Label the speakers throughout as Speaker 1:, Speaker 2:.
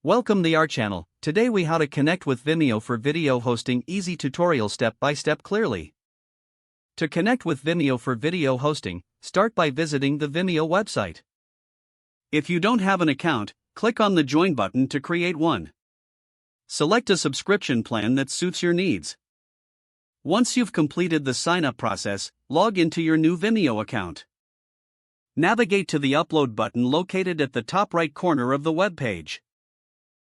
Speaker 1: Welcome to our channel. Today we how to connect with Vimeo for video hosting. Easy tutorial step by step clearly. To connect with Vimeo for video hosting, start by visiting the Vimeo website. If you don't have an account, click on the join button to create one. Select a subscription plan that suits your needs. Once you've completed the sign-up process, log into your new Vimeo account. Navigate to the upload button located at the top right corner of the web page.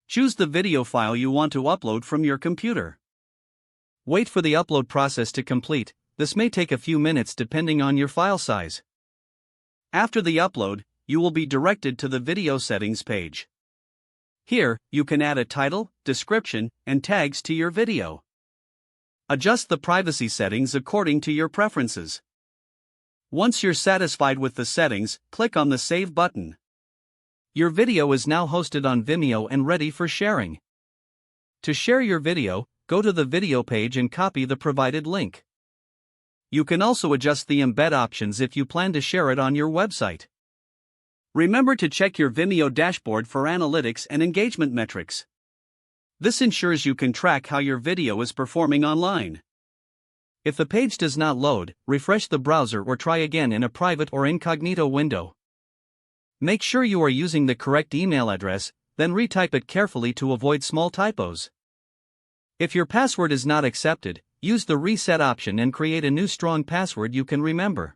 Speaker 1: Choose the video file you want to upload from your computer. Wait for the upload process to complete. This may take a few minutes depending on your file size. After the upload, you will be directed to the video settings page. Here, you can add a title, description, and tags to your video. Adjust the privacy settings according to your preferences. Once you're satisfied with the settings, click on the Save button. Your video is now hosted on Vimeo and ready for sharing. To share your video, go to the video page and copy the provided link. You can also adjust the embed options if you plan to share it on your website. Remember to check your Vimeo dashboard for analytics and engagement metrics. This ensures you can track how your video is performing online. If the page does not load, refresh the browser or try again in a private or incognito window. Make sure you are using the correct email address, then retype it carefully to avoid small typos. If your password is not accepted, use the reset option and create a new strong password you can remember.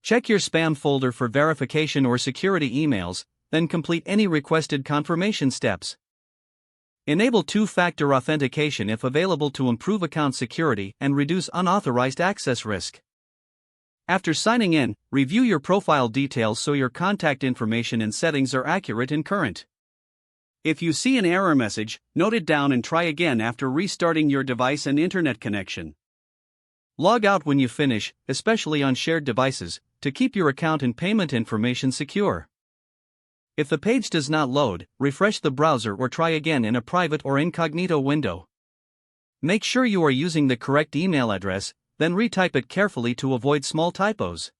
Speaker 1: Check your spam folder for verification or security emails, then complete any requested confirmation steps. Enable two-factor authentication if available to improve account security and reduce unauthorized access risk. After signing in, review your profile details so your contact information and settings are accurate and current. If you see an error message, note it down and try again after restarting your device and internet connection. Log out when you finish, especially on shared devices, to keep your account and payment information secure. If the page does not load, refresh the browser or try again in a private or incognito window. Make sure you are using the correct email address, then retype it carefully to avoid small typos.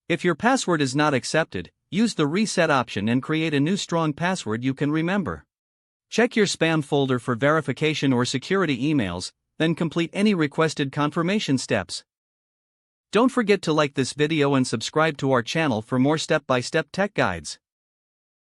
Speaker 1: If your password is not accepted, use the reset option and create a new strong password you can remember. Check your spam folder for verification or security emails, then complete any requested confirmation steps. Don't forget to like this video and subscribe to our channel for more step-by-step tech guides.